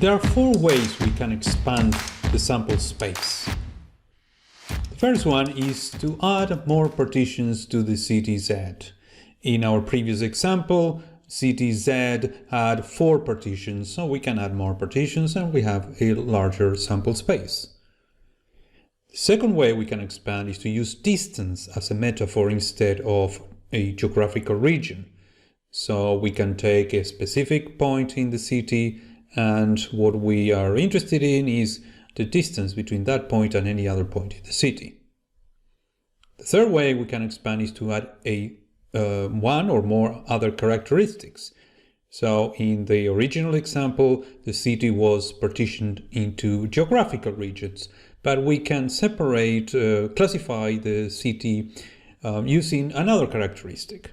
There are four ways we can expand the sample space. The first one is to add more partitions to the CTZ. In our previous example, CTZ had 4 partitions, so we can add more partitions and we have a larger sample space. The second way we can expand is to use distance as a metaphor instead of a geographical region. So we can take a specific point in the city, and what we are interested in is the distance between that point and any other point in the city. The third way we can expand is to add one or more other characteristics. So in the original example, the city was partitioned into geographical regions, but we can separate, classify the city using another characteristic.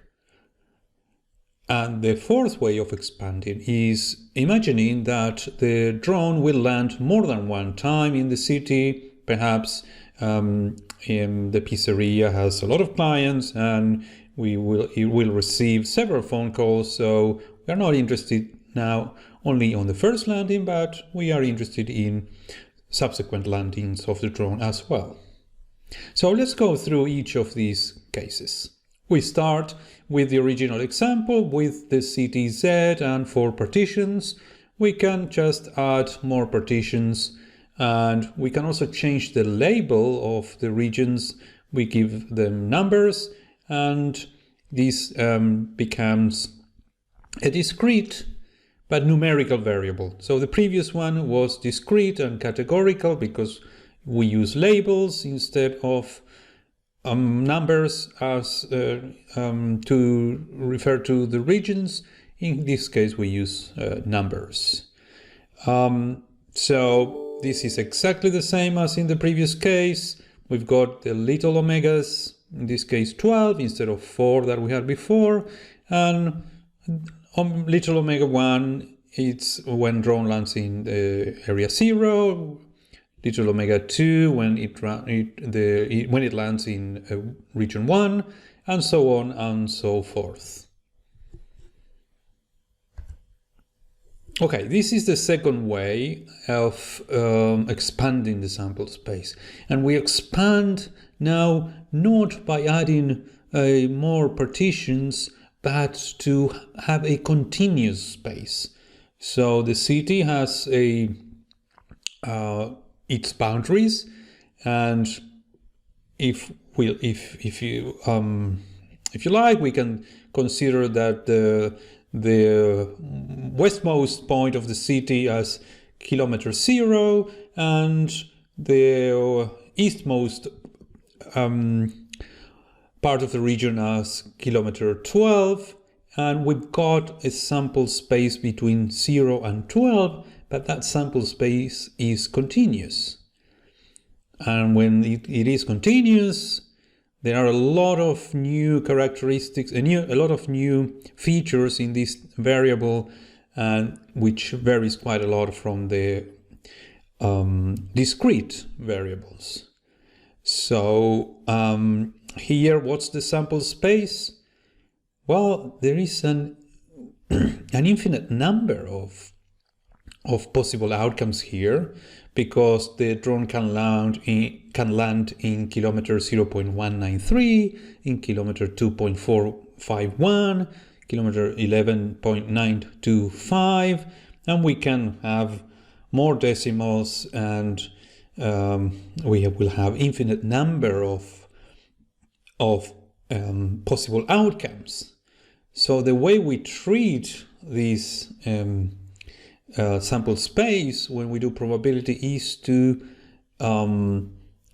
And the fourth way of expanding is imagining that the drone will land more than one time in the city. Perhaps the pizzeria has a lot of clients and it will receive several phone calls. So we are not interested now only on the first landing, but we are interested in subsequent landings of the drone as well. So let's go through each of these cases. We start with the original example with the CTZ and 4 partitions. We can just add more partitions, and we can also change the label of the regions. We give them numbers, and this becomes a discrete but numerical variable. So the previous one was discrete and categorical because we use labels instead of numbers as to refer to the regions. In this case, we use numbers. So this is exactly the same as in the previous case. We've got the little omegas, in this case 12 instead of 4 that we had before, and little omega 1, it's when drone lands in area 0. Little omega 2 when it lands in region 1, and so on and so forth. Okay, this is the second way of expanding the sample space, and we expand now not by adding more partitions, but to have a continuous space. So the city has its boundaries, and if you like, we can consider that the westmost point of the city as kilometer 0 and the eastmost part of the region as kilometer 12, and we've got a sample space between 0 and 12, but that sample space is continuous. And when it is continuous, there are a lot of new characteristics, a lot of new features in this variable, which varies quite a lot from the discrete variables. So here, what's the sample space? Well, there is an infinite number of possible outcomes here, because the drone can land in kilometer 0.193, in kilometer 2.451, kilometer 11.925, and we can have more decimals, and we will have infinite number of possible outcomes. So the way we treat these sample space when we do probability is to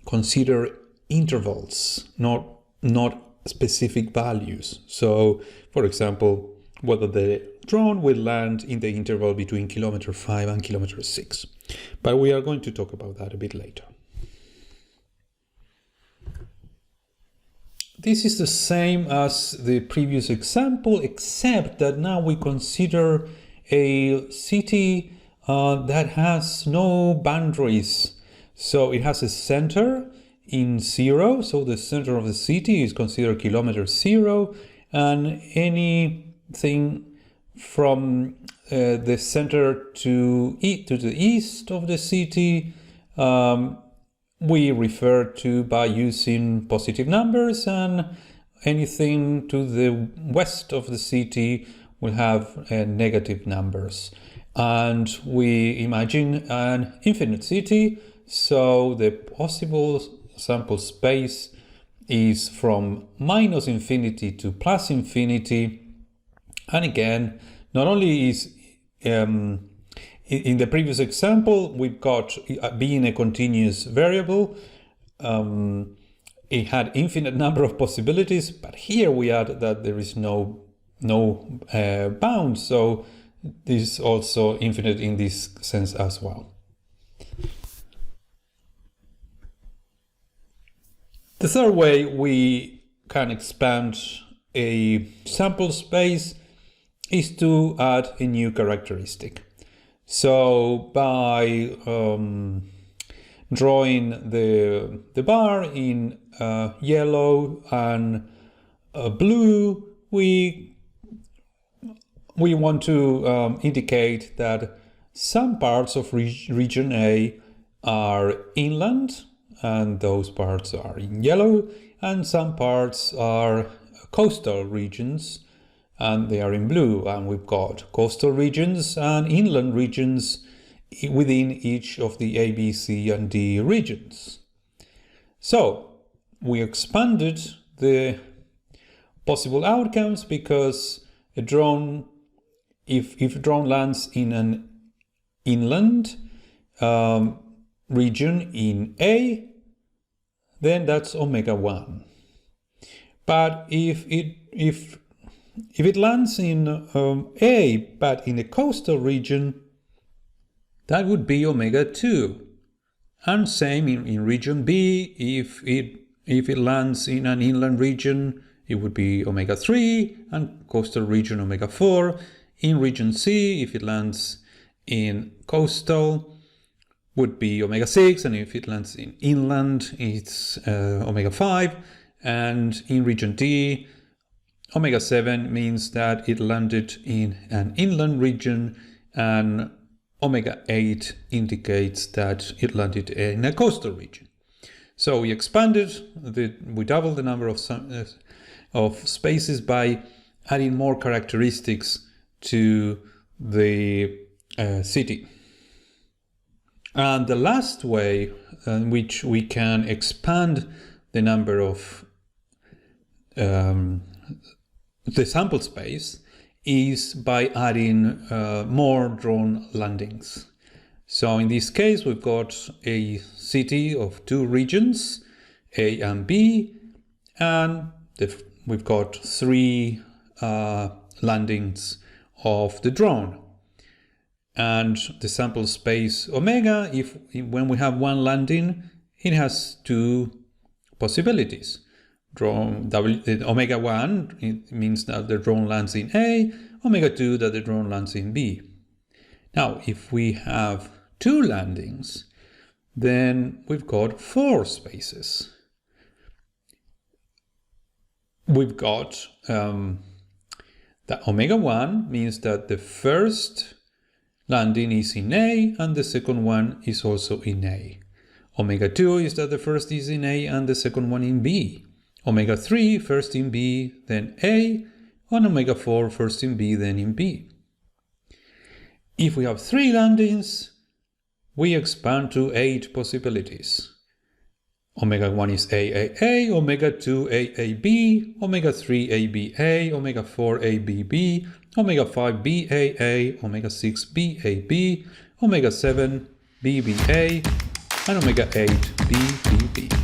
consider intervals, not specific values. So, for example, whether the drone will land in the interval between kilometer 5 and kilometer 6. But we are going to talk about that a bit later. This is the same as the previous example, except that now we consider a city that has no boundaries. So it has a center in 0, so the center of the city is considered kilometer 0, and anything from the center to the east of the city, we refer to by using positive numbers, and anything to the west of the city will have negative numbers. And we imagine an infinite city, so the possible sample space is from minus infinity to plus infinity. And again, not only is in the previous example, we've got being a continuous variable, it had infinite number of possibilities, but here we add that there is no bound, so this is also infinite in this sense as well. The third way we can expand a sample space is to add a new characteristic. So by drawing the bar in yellow and blue, we want to indicate that some parts of region A are inland, and those parts are in yellow, and some parts are coastal regions, and they are in blue. And we've got coastal regions and inland regions within each of the A, B, C, and D regions. So we expanded the possible outcomes because a drone, if a drone lands in an inland region in A, then that's omega 1. But if it lands in A but in a coastal region, that would be omega 2. And same in region B, if it lands in an inland region, it would be omega 3, and coastal region omega 4. In region C, if it lands in coastal, would be omega 6, and if it lands in inland, it's omega 5. And in region D, omega 7 means that it landed in an inland region, and omega 8 indicates that it landed in a coastal region. So we expanded, we doubled the number of spaces by adding more characteristics to the city. And the last way in which we can expand the number of the sample space is by adding more drone landings. So in this case, we've got a city of 2 regions, A and B, and we've got 3 landings of the drone. And the sample space omega, when we have one landing, it has 2 possibilities. Omega 1, it means that the drone lands in A, omega 2 that the drone lands in B. Now, if we have 2 landings, then we've got 4 spaces. We've got that omega 1 means that the first landing is in A and the second one is also in A. Omega 2 is that the first is in A and the second one in B. Omega 3, first in B, then A, and omega 4, first in B, then in B. If we have 3 landings, we expand to 8 possibilities. Omega 1 is AAA, omega 2 AAB, omega 3 ABA, omega 4 ABB, omega 5 BAA, omega 6 BAB, omega 7 BBA, and omega 8 BBB.